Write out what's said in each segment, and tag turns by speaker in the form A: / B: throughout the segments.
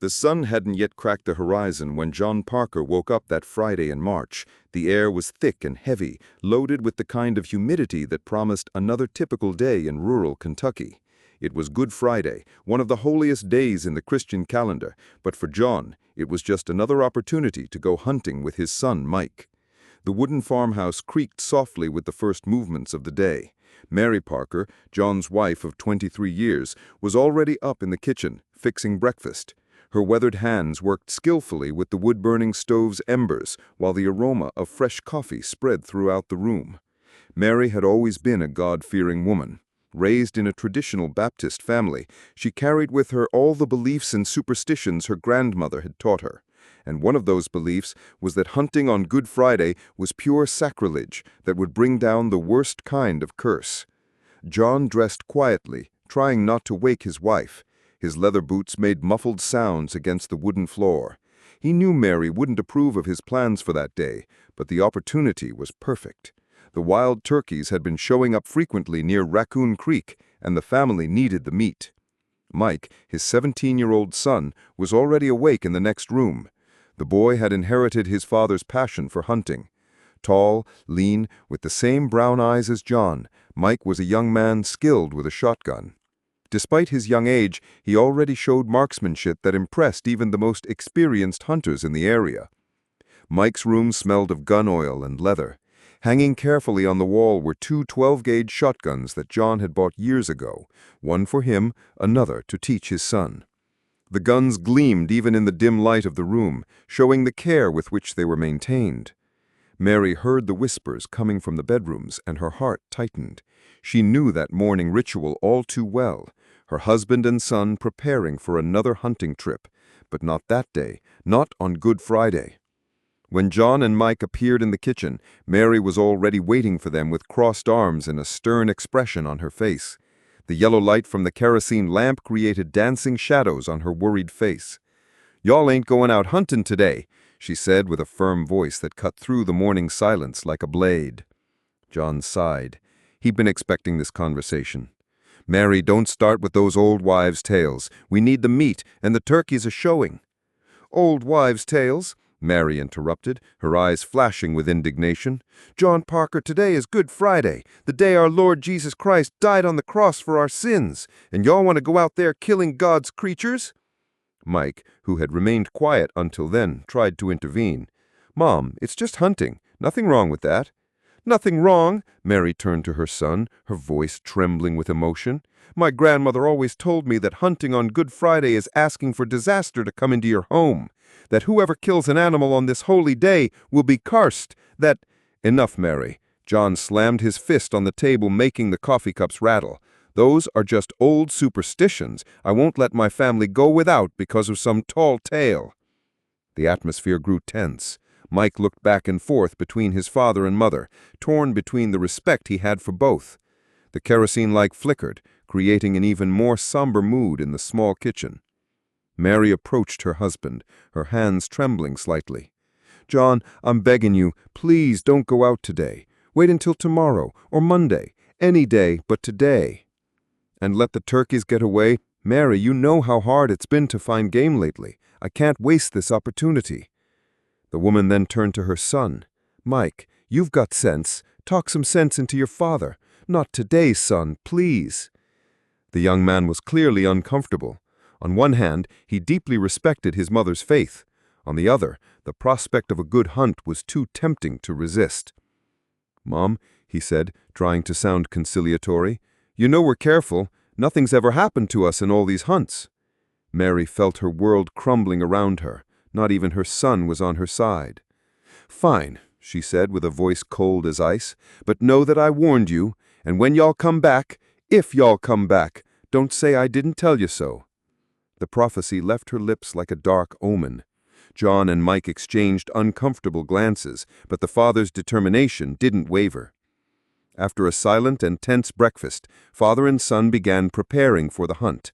A: The sun hadn't yet cracked the horizon when John Parker woke up that Friday in March. The air was thick and heavy, loaded with the kind of humidity that promised another typical day in rural Kentucky. It was Good Friday, one of the holiest days in the Christian calendar, but for John, it was just another opportunity to go hunting with his son Mike. The wooden farmhouse creaked softly with the first movements of the day. Mary Parker, John's wife of 23 years, was already up in the kitchen, fixing breakfast. Her weathered hands worked skillfully with the wood-burning stove's embers, while the aroma of fresh coffee spread throughout the room. Mary had always been a God-fearing woman. Raised in a traditional Baptist family, she carried with her all the beliefs and superstitions her grandmother had taught her. And one of those beliefs was that hunting on Good Friday was pure sacrilege that would bring down the worst kind of curse. John dressed quietly, trying not to wake his wife. His leather boots made muffled sounds against the wooden floor. He knew Mary wouldn't approve of his plans for that day, but the opportunity was perfect. The wild turkeys had been showing up frequently near Raccoon Creek, and the family needed the meat. Mike, his 17-year-old son, was already awake in the next room. The boy had inherited his father's passion for hunting. Tall, lean, with the same brown eyes as John, Mike was a young man skilled with a shotgun. Despite his young age, he already showed marksmanship that impressed even the most experienced hunters in the area. Mike's room smelled of gun oil and leather. Hanging carefully on the wall were two 12-gauge shotguns that John had bought years ago, one for him, another to teach his son. The guns gleamed even in the dim light of the room, showing the care with which they were maintained. Mary heard the whispers coming from the bedrooms, and her heart tightened. She knew that morning ritual all too well. Her husband and son preparing for another hunting trip, but not that day, not on Good Friday. When John and Mike appeared in the kitchen, Mary was already waiting for them with crossed arms and a stern expression on her face. The yellow light from the kerosene lamp created dancing shadows on her worried face. "Y'all ain't going out hunting today," she said with a firm voice that cut through the morning silence like a blade. John sighed. He'd been expecting this conversation. "Mary, don't start with those old wives' tales. We need the meat, and the turkeys are showing." "Old wives' tales?" Mary interrupted, her eyes flashing with indignation. "John Parker, today is Good Friday, the day our Lord Jesus Christ died on the cross for our sins, and y'all want to go out there killing God's creatures?" Mike, who had remained quiet until then, tried to intervene. "Mom, it's just hunting. Nothing wrong with that." "Nothing wrong?" Mary turned to her son, her voice trembling with emotion. "My grandmother always told me that hunting on Good Friday is asking for disaster to come into your home, that whoever kills an animal on this holy day will be cursed, that—" "Enough, Mary." John slammed his fist on the table, making the coffee cups rattle. "Those are just old superstitions I won't let my family go without because of some tall tale." The atmosphere grew tense. Mike looked back and forth between his father and mother, torn between the respect he had for both. The kerosene light flickered, creating an even more somber mood in the small kitchen. Mary approached her husband, her hands trembling slightly. "John, I'm begging you, please don't go out today. Wait until tomorrow or Monday, any day but today." "And let the turkeys get away? Mary, you know how hard it's been to find game lately. I can't waste this opportunity." The woman then turned to her son. "Mike, you've got sense. Talk some sense into your father. Not today, son, please." The young man was clearly uncomfortable. On one hand, he deeply respected his mother's faith. On the other, the prospect of a good hunt was too tempting to resist. "Mom," he said, trying to sound conciliatory, "you know we're careful. Nothing's ever happened to us in all these hunts." Mary felt her world crumbling around her. Not even her son was on her side. "Fine," she said with a voice cold as ice, "but know that I warned you, and when y'all come back, if y'all come back, don't say I didn't tell you so." The prophecy left her lips like a dark omen. John and Mike exchanged uncomfortable glances, but the father's determination didn't waver. After a silent and tense breakfast, father and son began preparing for the hunt.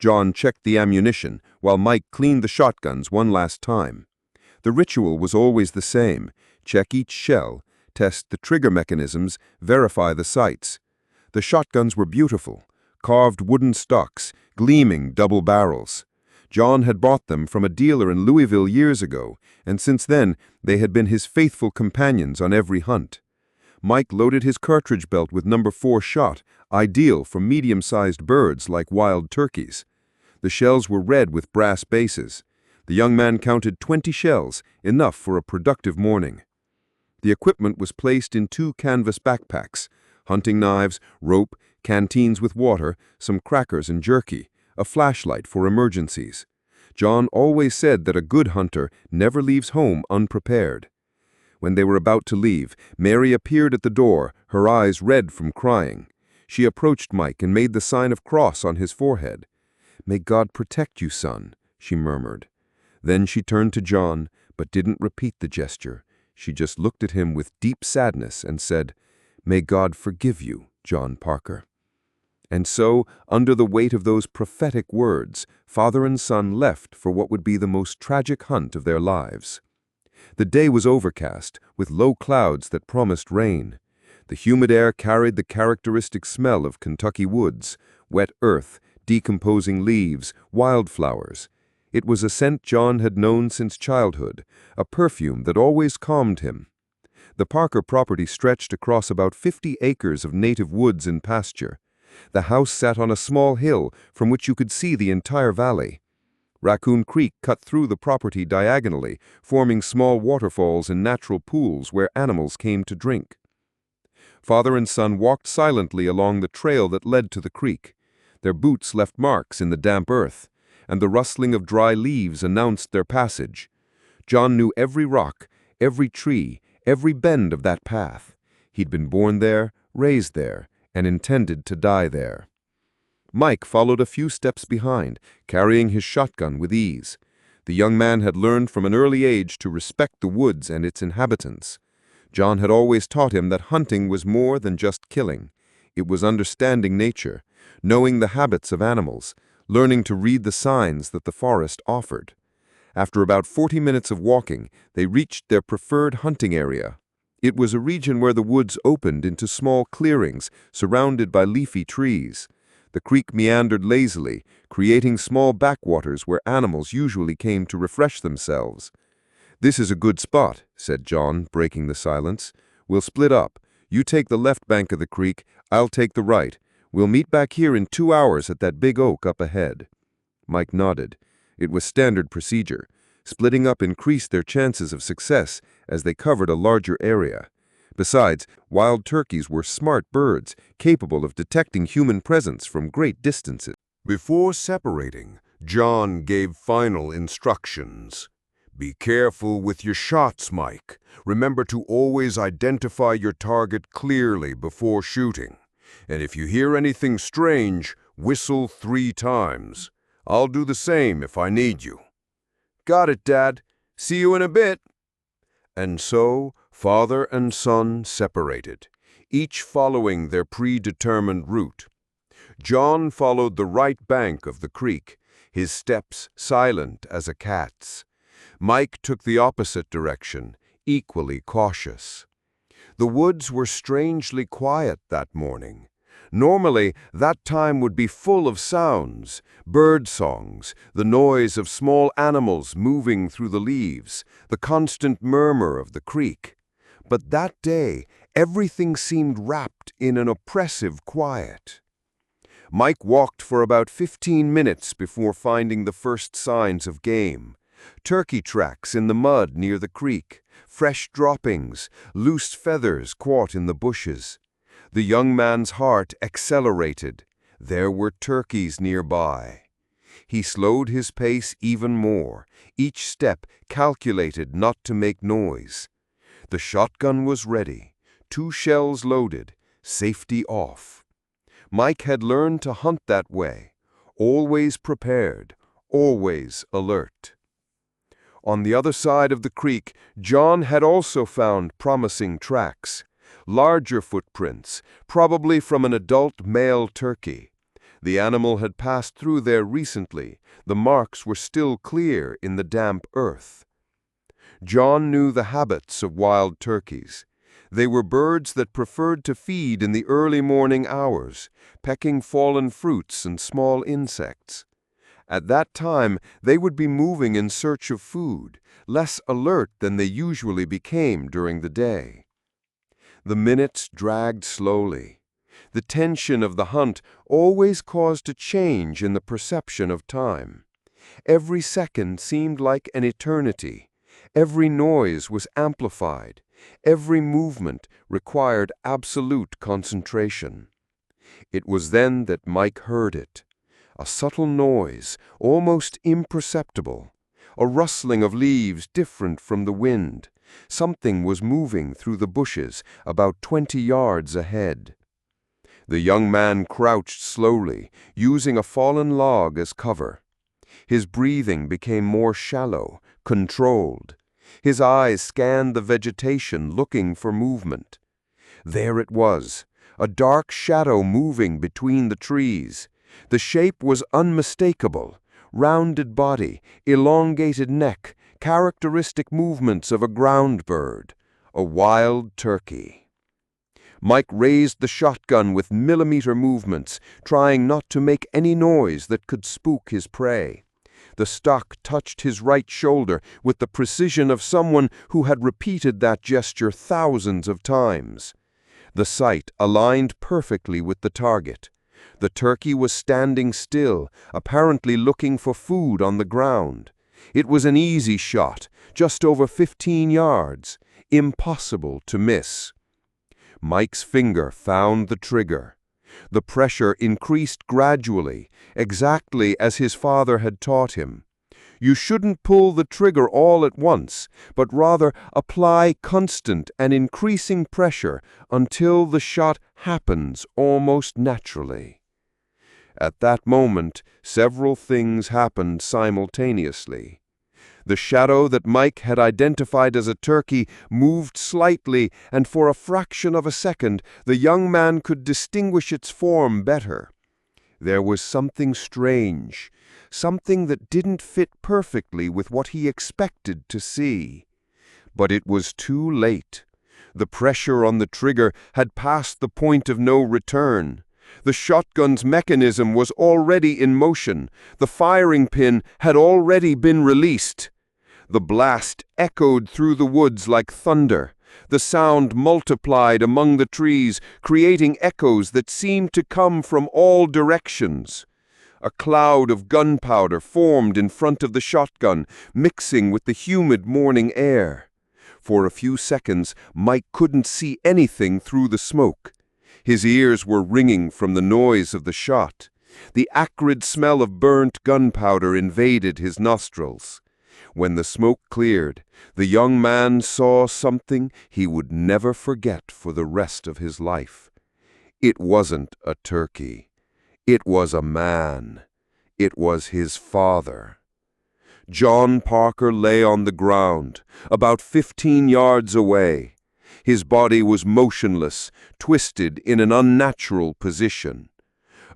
A: John checked the ammunition, while Mike cleaned the shotguns one last time. The ritual was always the same: check each shell, test the trigger mechanisms, verify the sights. The shotguns were beautiful, carved wooden stocks, gleaming double barrels.
B: John had bought them from a dealer in Louisville years ago, and since then they had been his faithful companions on every hunt. Mike loaded his cartridge belt with number 4 shot, ideal for medium-sized birds like wild turkeys. The shells were red with brass bases. The young man counted 20 shells, enough for a productive morning. The equipment was placed in 2 canvas backpacks: hunting knives, rope, canteens with water, some crackers and jerky, a flashlight for emergencies. John always said that a good hunter never leaves home unprepared. When they were about to leave, Mary appeared at the door, her eyes red from crying. She approached Mike and made the sign of cross on his forehead. "May God protect you, son," she murmured. Then she turned to John, but didn't repeat the gesture. She just looked at him with deep sadness and said, "May God forgive you, John Parker." And so, under the weight of those prophetic words, father and son left for what would be the most tragic hunt of their lives. The day was overcast, with low clouds that promised rain. The humid air carried the characteristic smell of Kentucky woods, wet earth, decomposing leaves, wildflowers. It was a scent John had known since childhood, a perfume that always calmed him. The Parker property stretched across about 50 acres of native woods and pasture. The house sat on a small hill from which you could see the entire valley. Raccoon Creek cut through the property diagonally, forming small waterfalls and natural pools where animals came to drink. Father and son walked silently along the trail that led to the creek. Their boots left marks in the damp earth, and the rustling of dry leaves announced their passage. John knew every rock, every tree, every bend of that path. He'd been born there, raised there, and intended to die there. Mike followed a few steps behind, carrying his shotgun with ease. The young man had learned from an early age to respect the woods and its inhabitants. John had always taught him that hunting was more than just killing. It was understanding nature, knowing the habits of animals, learning to read the signs that the forest offered. After about 40 minutes of walking, they reached their preferred hunting area. It was a region where the woods opened into small clearings surrounded by leafy trees. The creek meandered lazily, creating small backwaters where animals usually came to refresh themselves. "This is a good spot," said John, breaking the silence. "We'll split up. You take the left bank of the creek, I'll take the right. We'll meet back here in 2 hours at that big oak up ahead." Mike nodded. It was standard procedure. Splitting up increased their chances of success as they covered a larger area. Besides, wild turkeys were smart birds, capable of detecting human presence from great distances.
C: Before separating, John gave final instructions. "Be careful with your shots, Mike. Remember to always identify your target clearly before shooting. And if you hear anything strange, whistle 3 times. I'll do the same if I need you." "Got it, Dad. See you in a bit." And so, father and son separated, each following their predetermined route. John followed the right bank of the creek, his steps silent as a cat's. Mike took the opposite direction, equally cautious. The woods were strangely quiet that morning. Normally, that time would be full of sounds, bird songs, the noise of small animals moving through the leaves, the constant murmur of the creek. But that day, everything seemed wrapped in an oppressive quiet. Mike walked for about 15 minutes before finding the first signs of game. Turkey tracks in the mud near the creek, fresh droppings, loose feathers caught in the bushes. The young man's heart accelerated. There were turkeys nearby. He slowed his pace even more, each step calculated not to make noise. The shotgun was ready, 2 shells loaded, safety off. Mike had learned to hunt that way, always prepared, always alert. On the other side of the creek, John had also found promising tracks. Larger footprints, probably from an adult male turkey. The animal had passed through there recently. The marks were still clear in the damp earth. John knew the habits of wild turkeys. They were birds that preferred to feed in the early morning hours, pecking fallen fruits and small insects.
B: At that time, they would be moving in search of food, less alert than they usually became during the day. The minutes dragged slowly. The tension of the hunt always caused a change in the perception of time. Every second seemed like an eternity. Every noise was amplified. Every movement required absolute concentration. It was then that Mike heard it. A subtle noise, almost imperceptible. A rustling of leaves different from the wind. Something was moving through the bushes about 20 yards ahead. The young man crouched slowly, using a fallen log as cover. His breathing became more shallow, controlled. His eyes scanned the vegetation, looking for movement. There it was, a dark shadow moving between the trees. The shape was unmistakable. Rounded body, elongated neck, characteristic movements of a ground bird, a wild turkey. Mike raised the shotgun with millimeter movements, trying not to make any noise that could spook his prey. The stock touched his right shoulder with the precision of someone who had repeated that gesture thousands of times. The sight aligned perfectly with the target. The turkey was standing still, apparently looking for food on the ground. It was an easy shot, just over 15 yards, impossible to miss. Mike's finger found the trigger. The pressure increased gradually, exactly as his father had taught him. You shouldn't pull the trigger all at once, but rather apply constant and increasing pressure until the shot happens almost naturally. At that moment, several things happened simultaneously. The shadow that Mike had identified as a turkey moved slightly, and for a fraction of a second, the young man could distinguish its form better. There was something strange, something that didn't fit perfectly with what he expected to see. But it was too late. The pressure on the trigger had passed the point of no return. The shotgun's mechanism was already in motion. The firing pin had already been released. The blast echoed through the woods like thunder. The sound multiplied among the trees, creating echoes that seemed to come from all directions. A cloud of gunpowder formed in front of the shotgun, mixing with the humid morning air. For a few seconds, Mike couldn't see anything through the smoke. His ears were ringing from the noise of the shot. The acrid smell of burnt gunpowder invaded his nostrils. When the smoke cleared, the young man saw something he would never forget for the rest of his life. It wasn't a turkey. It was a man. It was his father. John Parker lay on the ground, about 15 yards away. His body was motionless, twisted in an unnatural position.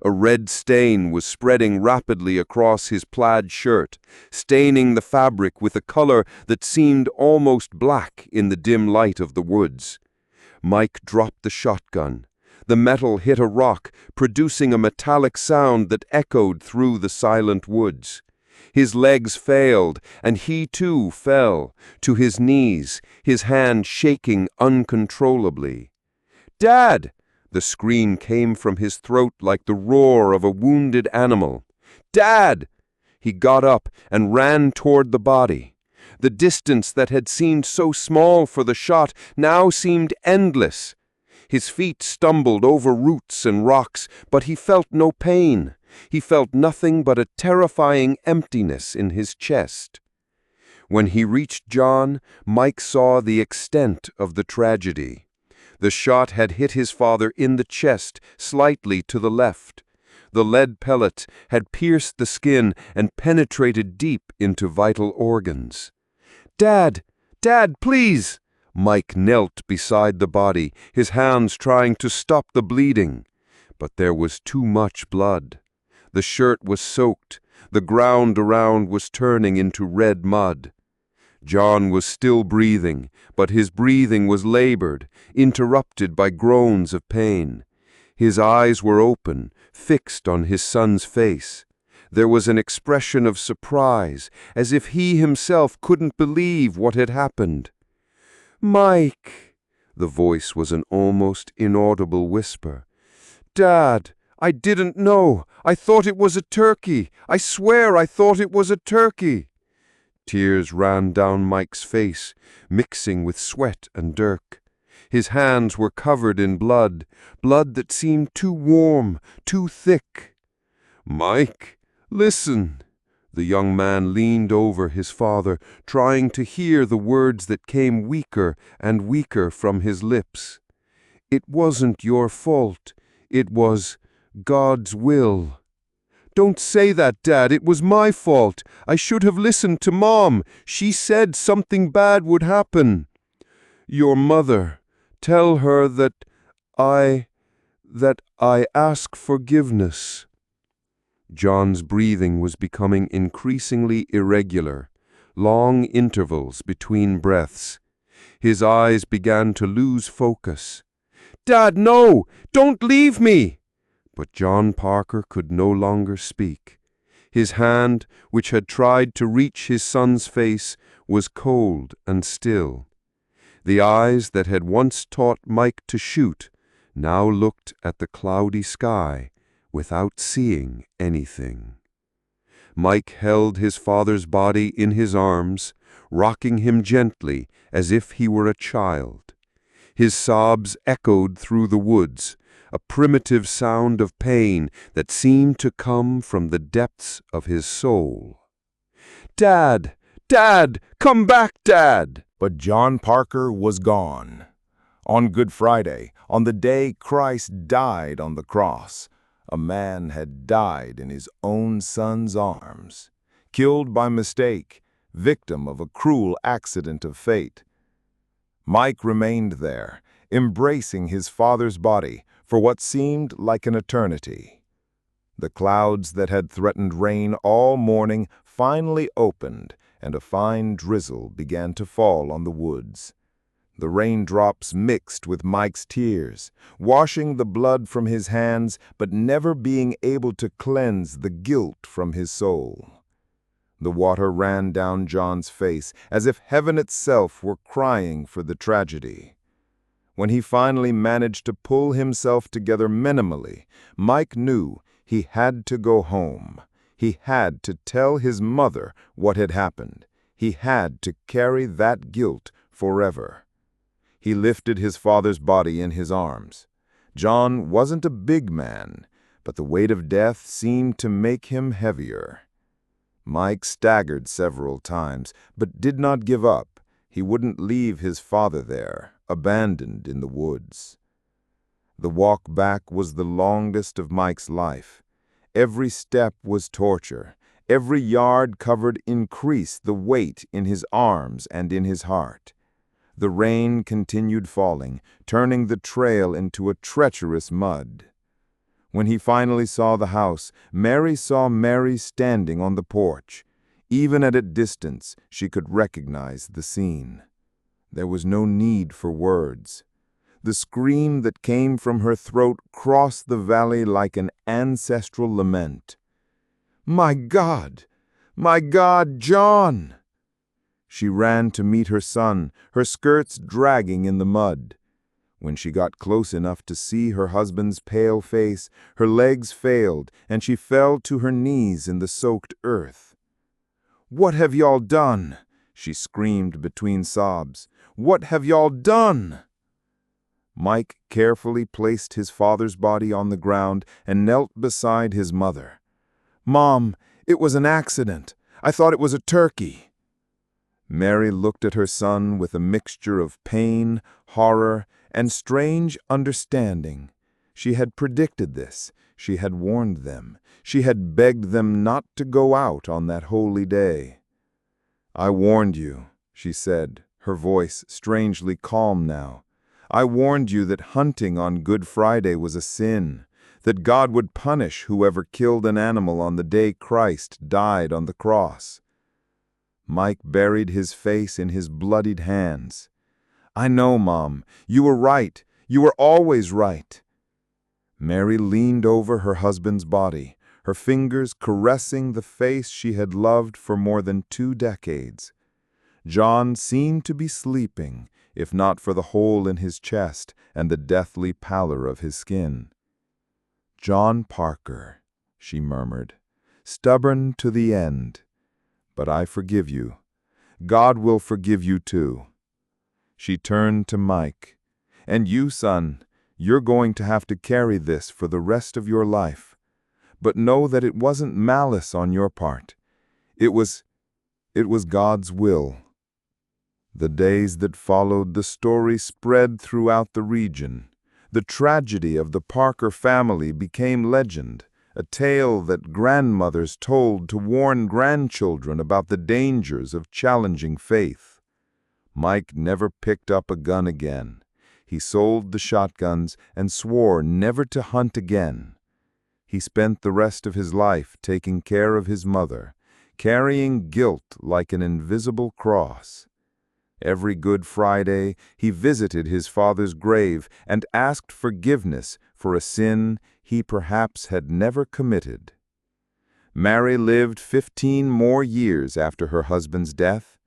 B: A red stain was spreading rapidly across his plaid shirt, staining the fabric with a color that seemed almost black in the dim light of the woods. Mike dropped the shotgun. The metal hit a rock, producing a metallic sound that echoed through the silent woods. His legs failed, and he too fell, to his knees, his hand shaking uncontrollably. "Dad!" The scream came from his throat like the roar of a wounded animal. "Dad!" He got up and ran toward the body. The distance that had seemed so small for the shot now seemed endless. His feet stumbled over roots and rocks, but he felt no pain. He felt nothing but a terrifying emptiness in his chest. When he reached John, Mike saw the extent of the tragedy. The shot had hit his father in the chest, slightly to the left. The lead pellet had pierced the skin and penetrated deep into vital organs. "Dad! Dad, please!" Mike knelt beside the body, his hands trying to stop the bleeding. But there was too much blood. The shirt was soaked. The ground around was turning into red mud. John was still breathing, but his breathing was labored, interrupted by groans of pain. His eyes were open, fixed on his son's face. There was an expression of surprise, as if he himself couldn't believe what had happened. "Mike!" The voice was an almost inaudible whisper. "Dad, I didn't know. I thought it was a turkey. I swear I thought it was a turkey." Tears ran down Mike's face, mixing with sweat and dirt. His hands were covered in blood, blood that seemed too warm, too thick. "Mike, listen." The young man leaned over his father, trying to hear the words that came weaker and weaker from his lips. "It wasn't your fault. It was God's will." "Don't say that, Dad. It was my fault. I should have listened to Mom. She said something bad would happen." "Your mother. Tell her that I ask forgiveness." John's breathing was becoming increasingly irregular, long intervals between breaths. His eyes began to lose focus. "Dad, no! Don't leave me!" But John Parker could no longer speak. His hand, which had tried to reach his son's face, was cold and still. The eyes that had once taught Mike to shoot now looked at the cloudy sky without seeing anything. Mike held his father's body in his arms, rocking him gently as if he were a child. His sobs echoed through the woods, a primitive sound of pain that seemed to come from the depths of his soul. "Dad! Dad! Come back, Dad!"
D: But John Parker was gone. On Good Friday, on the day Christ died on the cross, a man had died in his own son's arms, killed by mistake, victim of a cruel accident of fate. Mike remained there, embracing his father's body for what seemed like an eternity. The clouds that had threatened rain all morning finally opened, and a fine drizzle began to fall on the woods. The raindrops mixed with Mike's tears, washing the blood from his hands, but never being able to cleanse the guilt from his soul. The water ran down John's face as if heaven itself were crying for the tragedy. When he finally managed to pull himself together minimally, Mike knew he had to go home. He had to tell his mother what had happened. He had to carry that guilt forever. He lifted his father's body in his arms. John wasn't a big man, but the weight of death seemed to make him heavier. Mike staggered several times, but did not give up. He wouldn't leave his father there, abandoned in the woods. The walk back was the longest of Mike's life. Every step was torture. Every yard covered increased the weight in his arms and in his heart. The rain continued falling, turning the trail into a treacherous mud. When he finally saw the house, Mary saw Mary standing on the porch. Even at a distance, she could recognize the scene. There was no need for words. The scream that came from her throat crossed the valley like an ancestral lament. "My God! My God, John!" She ran to meet her son, her skirts dragging in the mud. When she got close enough to see her husband's pale face, her legs failed, and she fell to her knees in the soaked earth. "What have y'all done?" she screamed between sobs. "What have y'all done?" Mike carefully placed his father's body on the ground and knelt beside his mother. "Mom, it was an accident. I thought it was a turkey." Mary looked at her son with a mixture of pain, horror, and strange understanding. She had predicted this. She had warned them. She had begged them not to go out on that holy day. "I warned you," she said, her voice strangely calm now. "I warned you that hunting on Good Friday was a sin, that God would punish whoever killed an animal on the day Christ died on the cross." Mike buried his face in his bloodied hands. "I know, Mom. You were right. You were always right." Mary leaned over her husband's body, her fingers caressing the face she had loved for more than 2 decades. John seemed to be sleeping, if not for the hole in his chest and the deathly pallor of his skin. "John Parker," she murmured, "stubborn to the end. But I forgive you. God will forgive you too." She turned to Mike. "And you, son, you're going to have to carry this for the rest of your life. But know that it wasn't malice on your part. It was God's will." The days that followed, the story spread throughout the region. The tragedy of the Parker family became legend, a tale that grandmothers told to warn grandchildren about the dangers of challenging faith. Mike never picked up a gun again. He sold the shotguns and swore never to hunt again. He spent the rest of his life taking care of his mother, carrying guilt like an invisible cross. Every Good Friday, he visited his father's grave and asked forgiveness for a sin he perhaps had never committed. Mary lived 15 more years after her husband's death.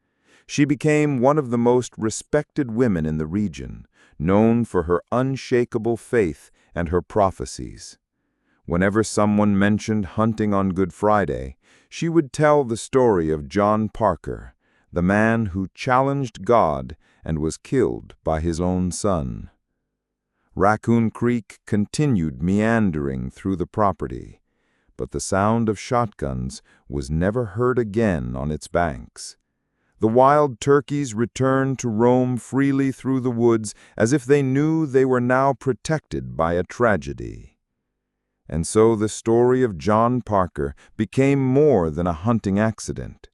D: She became one of the most respected women in the region, known for her unshakable faith and her prophecies. Whenever someone mentioned hunting on Good Friday, she would tell the story of John Parker, the man who challenged God and was killed by his own son. Raccoon Creek continued meandering through the property, but the sound of shotguns was never heard again on its banks. The wild turkeys returned to roam freely through the woods as if they knew they were now protected by a tragedy. And so the story of John Parker became more than a hunting accident.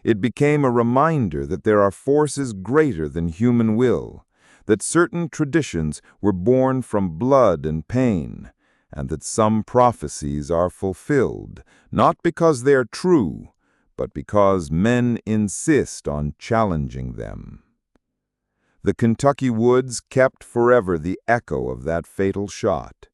D: It became a reminder that there are forces greater than human will, that certain traditions were born from blood and pain, and that some prophecies are fulfilled, not because they are true, but because men insist on challenging them. The Kentucky woods kept forever the echo of that fatal shot.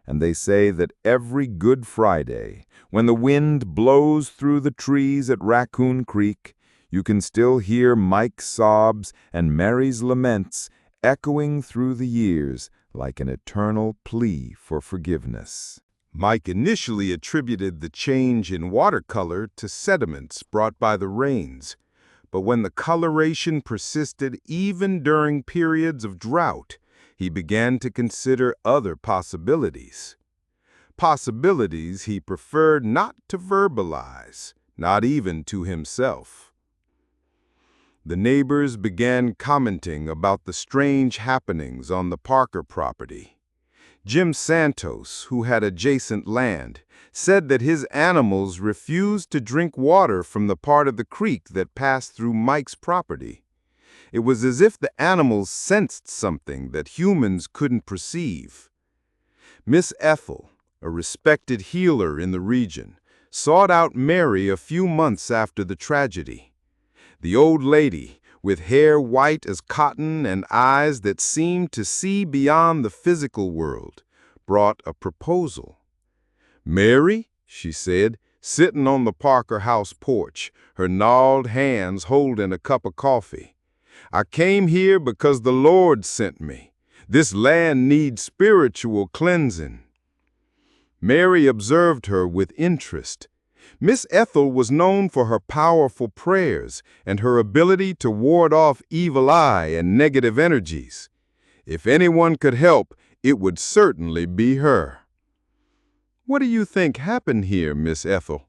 D: And they say that every Good Friday, when the wind blows through the trees at Raccoon Creek, you can still hear Mike's sobs and Mary's laments echoing through the years like an eternal plea for forgiveness.
C: Mike initially attributed the change in watercolor to sediments brought by the rains, but when the coloration persisted even during periods of drought, he began to consider other possibilities. Possibilities he preferred not to verbalize, not even to himself. The neighbors began commenting about the strange happenings on the Parker property. Jim Santos, who had adjacent land, said that his animals refused to drink water from the part of the creek that passed through Mike's property. It was as if the animals sensed something that humans couldn't perceive. Miss Ethel, a respected healer in the region, sought out Mary a few months after the tragedy. The old lady, with hair white as cotton and eyes that seemed to see beyond the physical world, brought a proposal. "Mary," she said, sitting on the Parker house porch, her gnarled hands holding a cup of coffee, "I came here because the Lord sent me. This land needs spiritual cleansing." Mary observed her with interest. Miss Ethel was known for her powerful prayers and her ability to ward off evil eye and negative energies. If anyone could help, it would certainly be her. "What do you think happened here, Miss Ethel?"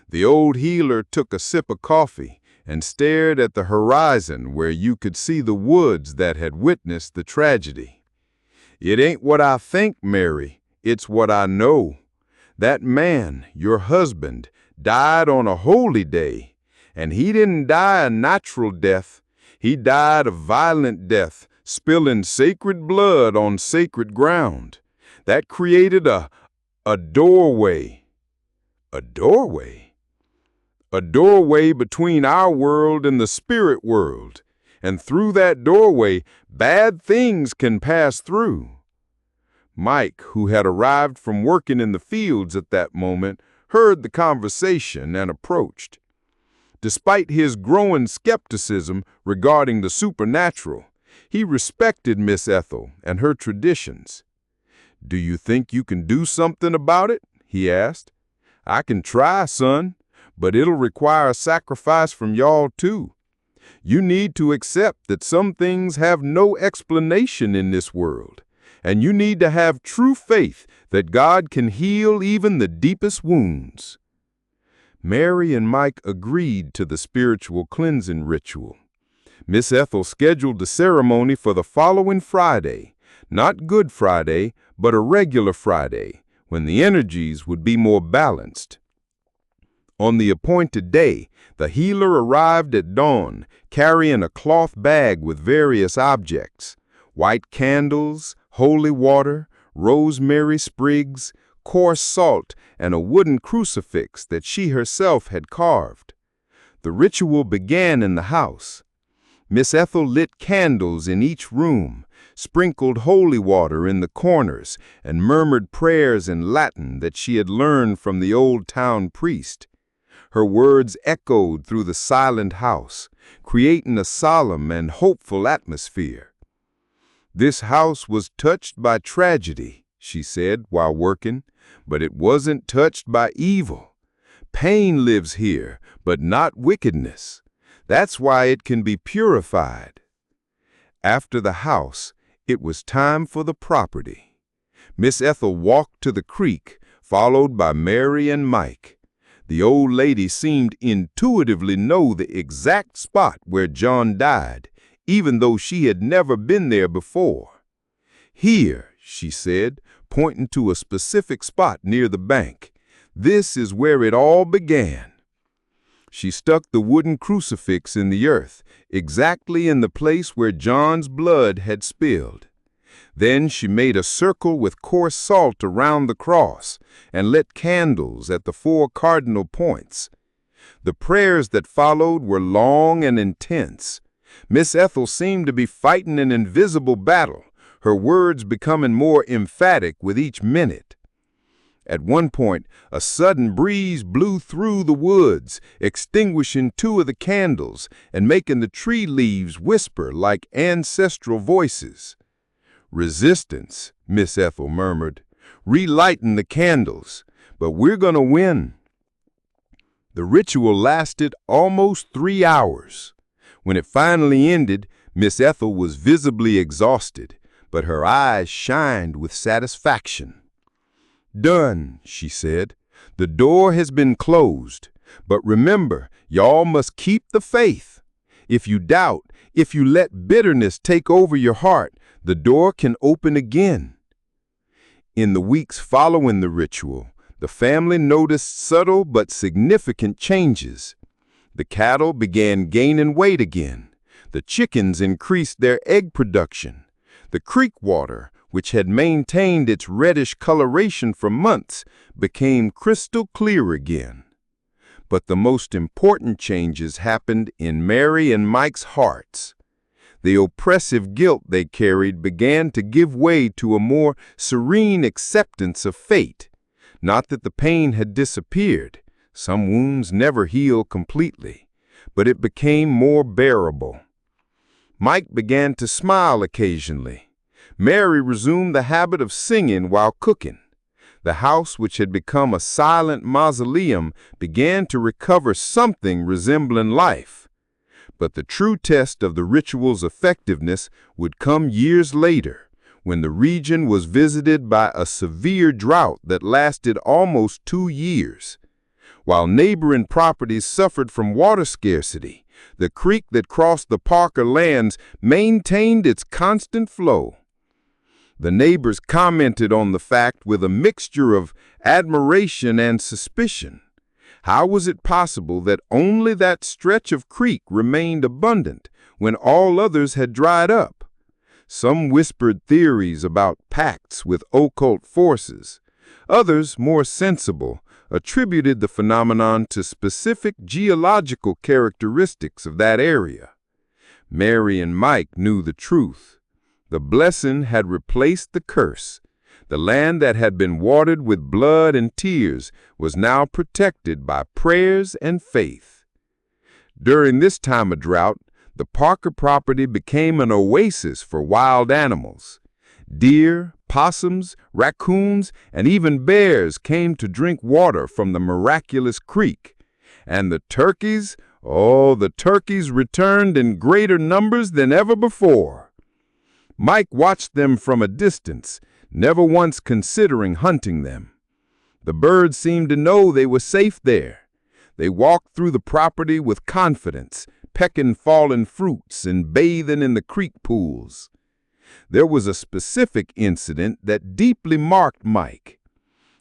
C: The old healer took a sip of coffee and stared at the horizon where you could see the woods that had witnessed the tragedy. "It ain't what I think, Mary, it's what I know. That man, your husband, died on a holy day, and he didn't die a natural death. He died a violent death, spilling sacred blood on sacred ground. That created a doorway." "A doorway?" "A doorway between our world and the spirit world, and through that doorway, bad things can pass through."
B: Mike, who had arrived from working in the fields at that moment, heard the conversation and approached. Despite his growing skepticism regarding the supernatural, he respected Miss Ethel and her traditions. "Do you think you can do something about it?" he asked. "I can try, son, but it'll require a sacrifice from y'all too. You need to accept that some things have no explanation in this world, and you need to have true faith that God can heal even the deepest wounds." Mary and Mike agreed to the spiritual cleansing ritual. Miss Ethel scheduled the ceremony for the following Friday, not Good Friday, but a regular Friday, when the energies would be more balanced. On the appointed day, the healer arrived at dawn, carrying a cloth bag with various objects: white candles, holy water, rosemary sprigs, coarse salt, and a wooden crucifix that she herself had carved. The ritual began in the house. Miss Ethel lit candles in each room, sprinkled holy water in the corners, and murmured prayers in Latin that she had learned from the old town priest. Her words echoed through the silent house, creating a solemn and hopeful atmosphere. "This house was touched by tragedy," she said while working, "but it wasn't touched by evil. Pain lives here, but not wickedness. That's why it can be purified." After the house, it was time for the property. Miss Ethel walked to the creek, followed by Mary and Mike. The old lady seemed intuitively know the exact spot where John died, even though she had never been there before. "Here," she said, pointing to a specific spot near the bank. "This is where it all began." She stuck the wooden crucifix in the earth, exactly in the place where John's blood had spilled. Then she made a circle with coarse salt around the cross and lit candles at the 4 cardinal points. The prayers that followed were long and intense. Miss Ethel seemed to be fighting an invisible battle, her words becoming more emphatic with each minute. At one point, a sudden breeze blew through the woods, extinguishing 2 of the candles and making the tree leaves whisper like ancestral voices. "Resistance," Miss Ethel murmured, "relighting the candles, but we're gonna win." The ritual lasted almost 3 hours. When it finally ended, Miss Ethel was visibly exhausted, but her eyes shined with satisfaction. "Done," she said. "The door has been closed, but remember, y'all must keep the faith. If you doubt, if you let bitterness take over your heart, the door can open again." In the weeks following the ritual, the family noticed subtle but significant changes. The cattle began gaining weight again. The chickens increased their egg production. The creek water, which had maintained its reddish coloration for months, became crystal clear again. But the most important changes happened in Mary and Mike's hearts. The oppressive guilt they carried began to give way to a more serene acceptance of fate. Not that the pain had disappeared. Some wounds never heal completely, but it became more bearable. Mike began to smile occasionally. Mary resumed the habit of singing while cooking. The house, which had become a silent mausoleum, began to recover something resembling life. But the true test of the ritual's effectiveness would come years later, when the region was visited by a severe drought that lasted almost 2 years. While neighboring properties suffered from water scarcity, the creek that crossed the Parker lands maintained its constant flow. The neighbors commented on the fact with a mixture of admiration and suspicion. How was it possible that only that stretch of creek remained abundant when all others had dried up? Some whispered theories about pacts with occult forces. Others, more sensible, attributed the phenomenon to specific geological characteristics of that area. Mary and Mike knew the truth. The blessing had replaced the curse. The land that had been watered with blood and tears was now protected by prayers and faith. During this time of drought, the Parker property became an oasis for wild animals. Deer, possums, raccoons, and even bears came to drink water from the miraculous creek. And the turkeys, oh, the turkeys returned in greater numbers than ever before. Mike watched them from a distance, never once considering hunting them. The birds seemed to know they were safe there. They walked through the property with confidence, pecking fallen fruits and bathing in the creek pools. There was a specific incident that deeply marked Mike.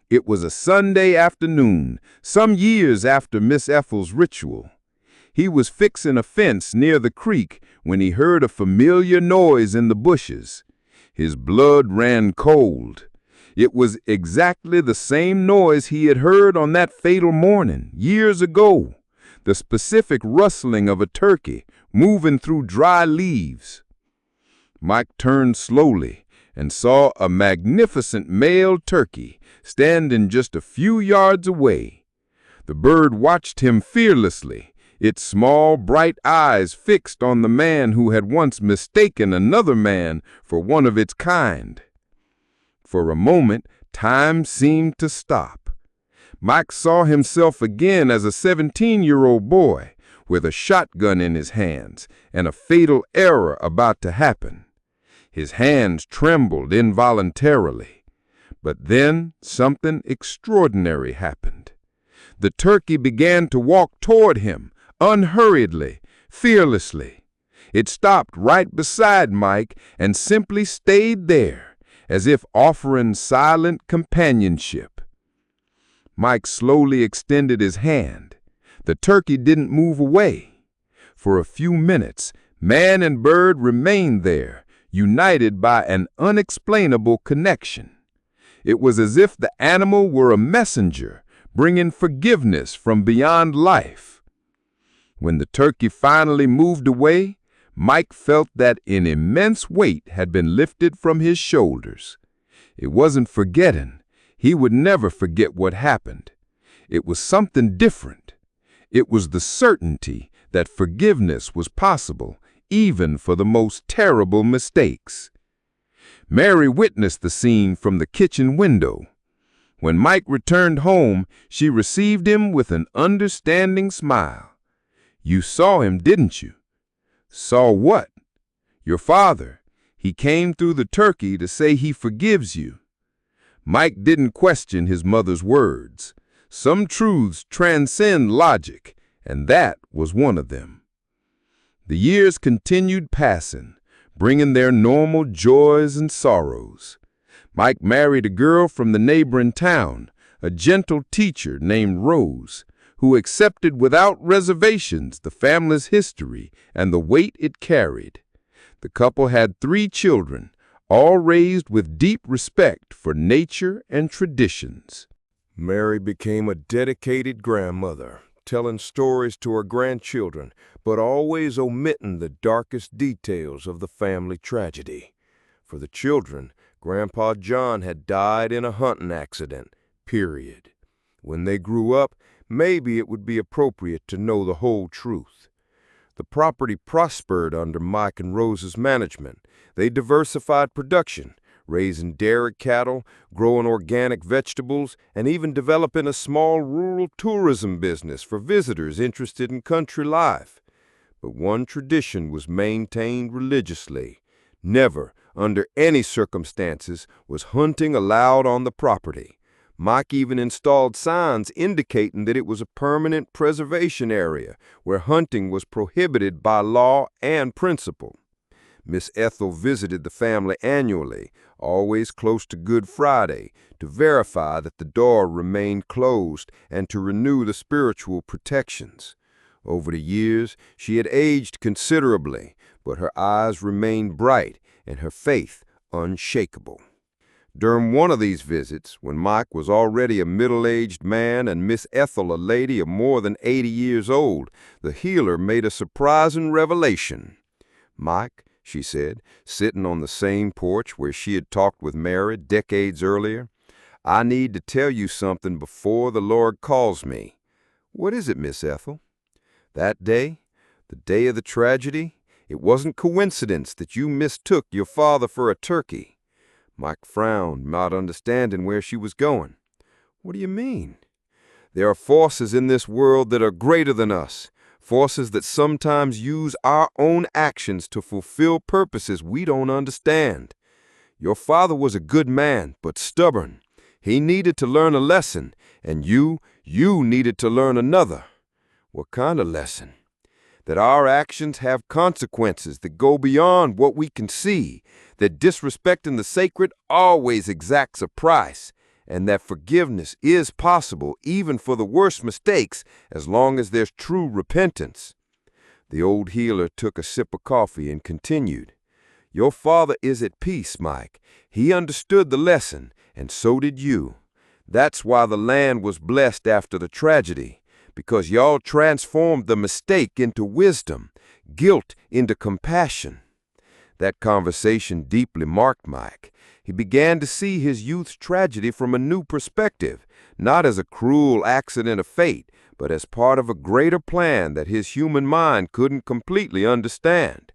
B: It was a Sunday afternoon, some years after Miss Ethel's ritual. He was fixing a fence near the creek when he heard a familiar noise in the bushes. His blood ran cold. It was exactly the same noise he had heard on that fatal morning, years ago, the specific rustling of a turkey moving through dry leaves. Mike turned slowly and saw a magnificent male turkey standing just a few yards away. The bird watched him fearlessly, its small, bright eyes fixed on the man who had once mistaken another man for one of its kind. For a moment, time seemed to stop. Mike saw himself again as a 17-year-old boy with a shotgun in his hands and a fatal error about to happen. His hands trembled involuntarily. But then something extraordinary happened. The turkey began to walk toward him, unhurriedly, fearlessly. It stopped right beside Mike and simply stayed there, as if offering silent companionship. Mike slowly extended his hand. The turkey didn't move away. For a few minutes, man and bird remained there, united by an unexplainable connection. It was as if the animal were a messenger, bringing forgiveness from beyond life. When the turkey finally moved away, Mike felt that an immense weight had been lifted from his shoulders. It wasn't forgetting. He would never forget what happened. It was something different. It was the certainty that forgiveness was possible, even for the most terrible mistakes. Mary witnessed the scene from the kitchen window. When Mike returned home, she received him with an understanding smile. "You saw him, didn't you?" "Saw what?" "Your father. He came through the turkey to say he forgives you." Mike didn't question his mother's words. Some truths transcend logic, and that was one of them. The years continued passing, bringing their normal joys and sorrows. Mike married a girl from the neighboring town, a gentle teacher named Rose, who accepted without reservations the family's history and the weight it carried. The couple had 3 children, all raised with deep respect for nature and traditions.
C: Mary became a dedicated grandmother, telling stories to her grandchildren, but always omitting the darkest details of the family tragedy. For the children, Grandpa John had died in a hunting accident, period. When they grew up, maybe it would be appropriate to know the whole truth. The property prospered under Mike and Rose's management. They diversified production, raising dairy cattle, growing organic vegetables, and even developing a small rural tourism business for visitors interested in country life. But one tradition was maintained religiously. Never, under any circumstances, was hunting allowed on the property. Mike even installed signs indicating that it was a permanent preservation area where hunting was prohibited by law and principle. Miss Ethel visited the family annually, always close to Good Friday, to verify that the door remained closed and to renew the spiritual protections. Over the years, she had aged considerably, but her eyes remained bright and her faith unshakable. During one of these visits, when Mike was already a middle-aged man and Miss Ethel a lady of more than 80 years old, the healer made a surprising revelation. Mike,
B: she said, sitting on the same porch where she had talked with Mary decades earlier. "I need to tell you something before the Lord calls me." "What is it, Miss Ethel?" "That day, the day of the tragedy, it wasn't coincidence that you mistook your father for a turkey." Mike frowned, not understanding where she was going. "What do you mean?" "There are forces in this world that are greater than us, forces that sometimes use our own actions to fulfill purposes we don't understand. Your father was a good man, but stubborn. He needed to learn a lesson, and you needed to learn another." "What kind of lesson?" "That our actions have consequences that go beyond what we can see, that disrespecting the sacred always exacts a price, and that forgiveness is possible even for the worst mistakes as long as there's true repentance." The old healer took a sip of coffee and continued. "Your father is at peace, Mike. He understood the lesson, and so did you. That's why the land was blessed after the tragedy, because y'all transformed the mistake into wisdom, guilt into compassion." That conversation deeply marked Mike. He began to see his youth's tragedy from a new perspective, not as a cruel accident of fate, but as part of a greater plan that his human mind couldn't completely understand.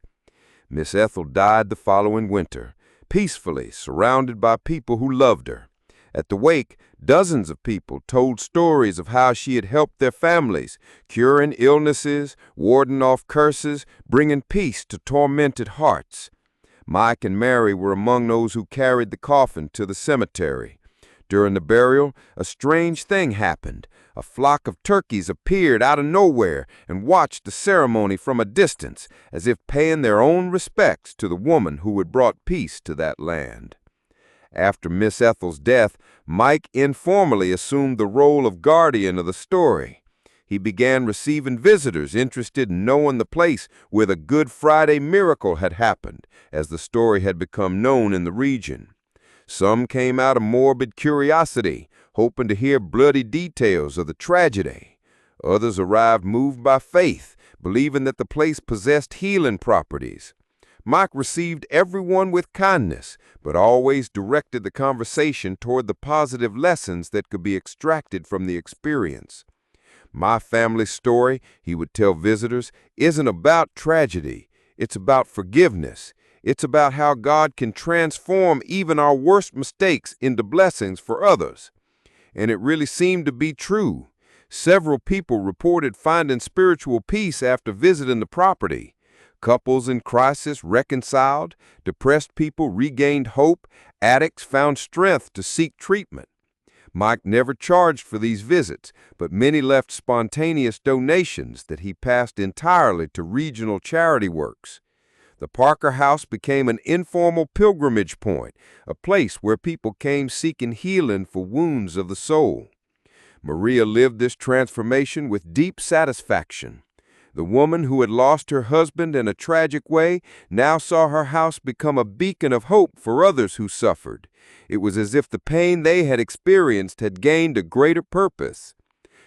B: Miss Ethel died the following winter, peacefully, surrounded by people who loved her. At the wake, dozens of people told stories of how she had helped their families, curing illnesses, warding off curses, bringing peace to tormented hearts. Mike and Mary were among those who carried the coffin to the cemetery. During the burial, a strange thing happened. A flock of turkeys appeared out of nowhere and watched the ceremony from a distance, as if paying their own respects to the woman who had brought peace to that land. After Miss Ethel's death, Mike informally assumed the role of guardian of the story. He began receiving visitors interested in knowing the place where the Good Friday miracle had happened, as the story had become known in the region. Some came out of morbid curiosity, hoping to hear bloody details of the tragedy. Others arrived moved by faith, believing that the place possessed healing properties. Mike received everyone with kindness, but always directed the conversation toward the positive lessons that could be extracted from the experience. "My family story," he would tell visitors, "isn't about tragedy. It's about forgiveness. It's about how God can transform even our worst mistakes into blessings for others." And it really seemed to be true. Several people reported finding spiritual peace after visiting the property. Couples in crisis reconciled, depressed people regained hope, addicts found strength to seek treatment. Mike never charged for these visits, but many left spontaneous donations that he passed entirely to regional charity works. The Parker House became an informal pilgrimage point, a place where people came seeking healing for wounds of the soul. Maria lived this transformation with deep satisfaction. The woman who had lost her husband in a tragic way now saw her house become a beacon of hope for others who suffered. It was as if the pain they had experienced had gained a greater purpose.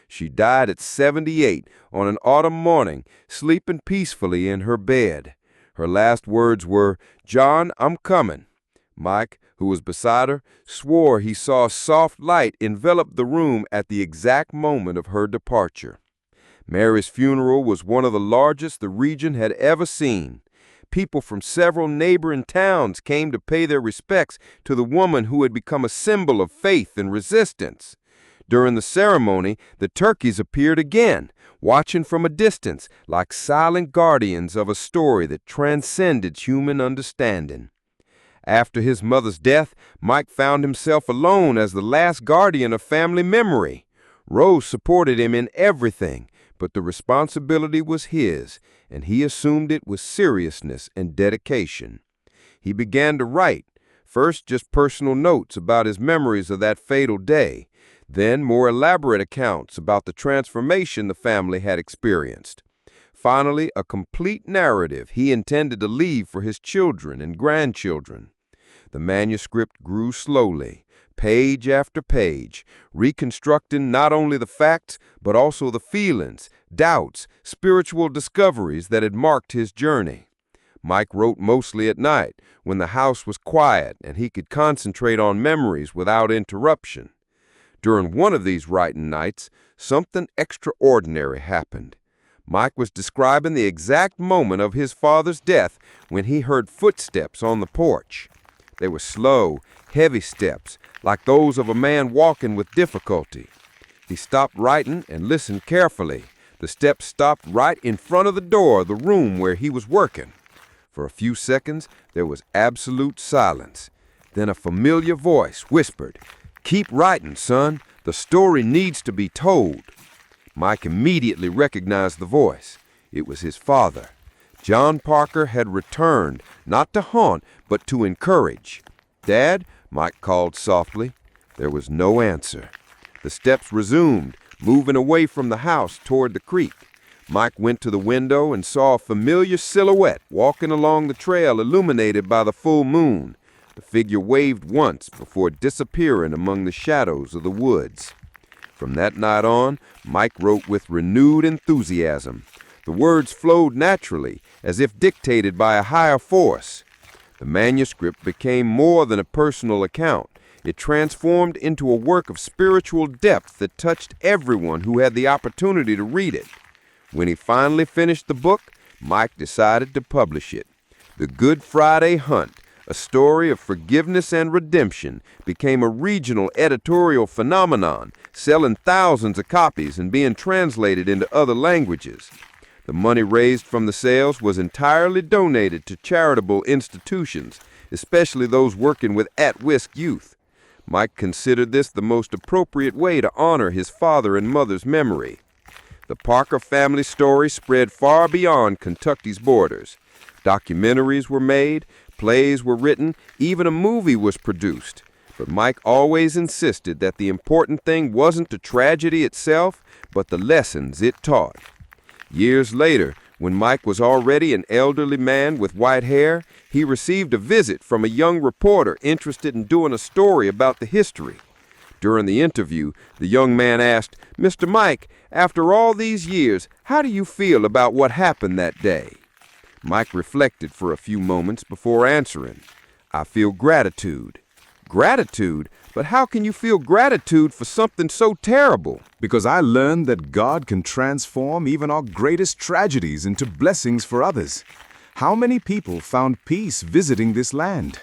B: She died at 78 on an autumn morning, sleeping peacefully in her bed. Her last words were, "John, I'm coming." Mike, who was beside her, swore he saw a soft light envelop the room at the exact moment of her departure. Mary's funeral was one of the largest the region had ever seen. People from several neighboring towns came to pay their respects to the woman who had become a symbol of faith and resistance. During the ceremony, the turkeys appeared again, watching from a distance like silent guardians of a story that transcended human understanding. After his mother's death, Mike found himself alone as the last guardian of family memory. Rose supported him in everything, but the responsibility was his, and he assumed it with seriousness and dedication. He began to write, first just personal notes about his memories of that fatal day, then more elaborate accounts about the transformation the family had experienced. Finally, a complete narrative he intended to leave for his children and grandchildren. The manuscript grew slowly, page after page, reconstructing not only the facts, but also the feelings, doubts, spiritual discoveries that had marked his journey. Mike wrote mostly at night, when the house was quiet and he could concentrate on memories without interruption. During one of these writing nights, something extraordinary happened. Mike was describing the exact moment of his father's death when he heard footsteps on the porch. They were slow, heavy steps, like those of a man walking with difficulty. He stopped writing and listened carefully. The steps stopped right in front of the door of the room where he was working. For a few seconds, there was absolute silence. Then a familiar voice whispered, "Keep writing, son. The story needs to be told." Mike immediately recognized the voice. It was his father. John Parker had returned, not to haunt, but to encourage. "Dad?" Mike called softly. There was no answer. The steps resumed, moving away from the house toward the creek. Mike went to the window and saw a familiar silhouette walking along the trail illuminated by the full moon. The figure waved once before disappearing among the shadows of the woods. From that night on, Mike wrote with renewed enthusiasm. The words flowed naturally, as if dictated by a higher force. The manuscript became more than a personal account. It transformed into a work of spiritual depth that touched everyone who had the opportunity to read it. When he finally finished the book, Mike decided to publish it. The Good Friday Hunt, a story of forgiveness and redemption, became a regional editorial phenomenon, selling thousands of copies and being translated into other languages. The money raised from the sales was entirely donated to charitable institutions, especially those working with at-risk youth. Mike considered this the most appropriate way to honor his father and mother's memory. The Parker family story spread far beyond Kentucky's borders. Documentaries were made, plays were written, even a movie was produced. But Mike always insisted that the important thing wasn't the tragedy itself, but the lessons it taught. Years later, when Mike was already an elderly man with white hair, he received a visit from a young reporter interested in doing a story about the history. During the interview, the young man asked, "Mr. Mike, after all these years, how do you feel about what happened that day?" Mike reflected for a few moments before answering. "I feel gratitude." "Gratitude? But how can you feel gratitude for something so terrible?"
D: Because I learned that God can transform even our greatest tragedies into blessings for others. How many people found peace visiting this land?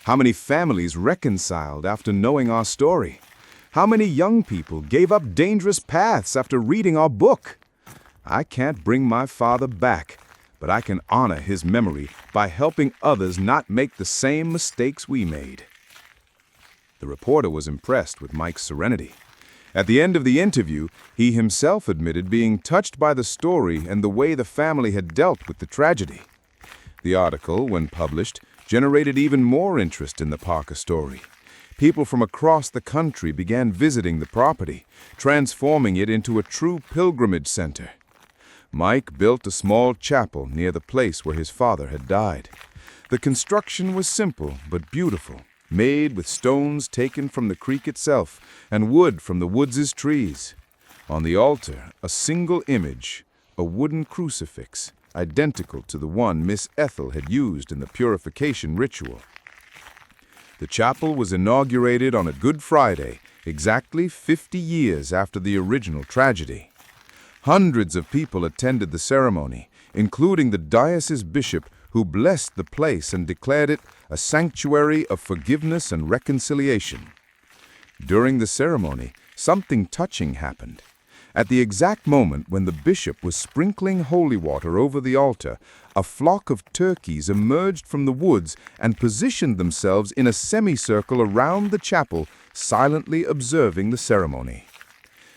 D: How many families reconciled after knowing our story? How many young people gave up dangerous paths after reading our book? I can't bring my father back, but I can honor his memory by helping others not make the same mistakes we made. The reporter was impressed with Mike's serenity. At the end of the interview, he himself admitted being touched by the story and the way the family had dealt with the tragedy. The article, when published, generated even more interest in the Parker story. People from across the country began visiting the property, transforming it into a true pilgrimage center. Mike built a small chapel near the place where his father had died. The construction was simple but beautiful, made with stones taken from the creek itself and wood from the woods' trees. On the altar, a single image, a wooden crucifix, identical to the one Miss Ethel had used in the purification ritual. The chapel was inaugurated on a Good Friday, exactly 50 years after the original tragedy. Hundreds of people attended the ceremony, including the diocese bishop, who blessed the place and declared it a sanctuary of forgiveness and reconciliation. During the ceremony, something touching happened. At the exact moment when the bishop was sprinkling holy water over the altar, a flock of turkeys emerged from the woods and positioned themselves in a semicircle around the chapel, silently observing the ceremony.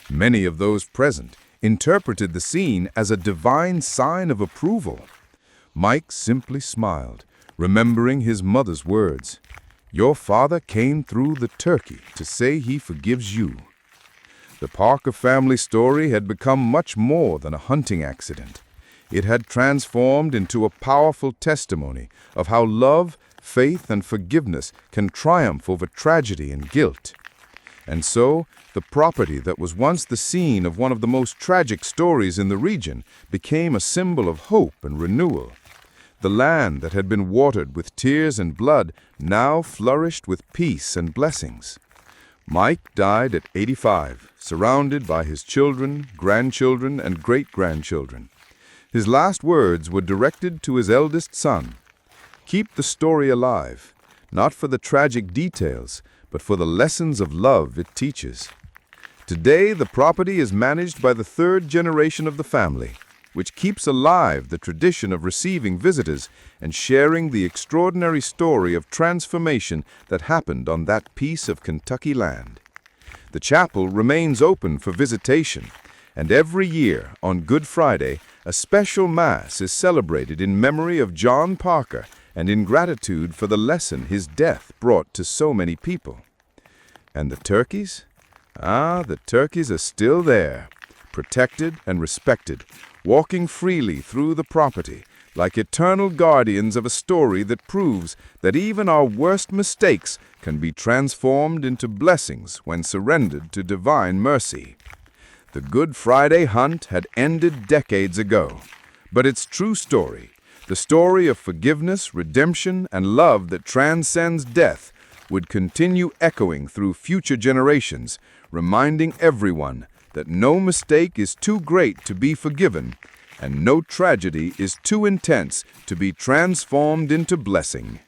D: Many of those present interpreted the scene as a divine sign of approval. Mike simply smiled, remembering his mother's words, "Your father came through the turkey to say he forgives you." The Parker family story had become much more than a hunting accident. It had transformed into a powerful testimony of how love, faith, and forgiveness can triumph over tragedy and guilt. And so, the property that was once the scene of one of the most tragic stories in the region became a symbol of hope and renewal.
B: The land that had been watered with tears and blood now flourished with peace and blessings. Mike died at 85, surrounded by his children, grandchildren, and great-grandchildren. His last words were directed to his eldest son. Keep the story alive, not for the tragic details, but for the lessons of love it teaches. Today, the property is managed by the third generation of the family, which keeps alive the tradition of receiving visitors and sharing the extraordinary story of transformation that happened on that piece of Kentucky land. The chapel remains open for visitation, and every year, on Good Friday, a special Mass is celebrated in memory of John Parker and in gratitude for the lesson his death brought to so many people. And the turkeys? The turkeys are still there, protected and respected, walking freely through the property, like eternal guardians of a story that proves that even our worst mistakes can be transformed into blessings when surrendered to divine mercy. The Good Friday hunt had ended decades ago, but its true story, the story of forgiveness, redemption, and love that transcends death, would continue echoing through future generations, reminding everyone that no mistake is too great to be forgiven, and no tragedy is too intense to be transformed into blessing.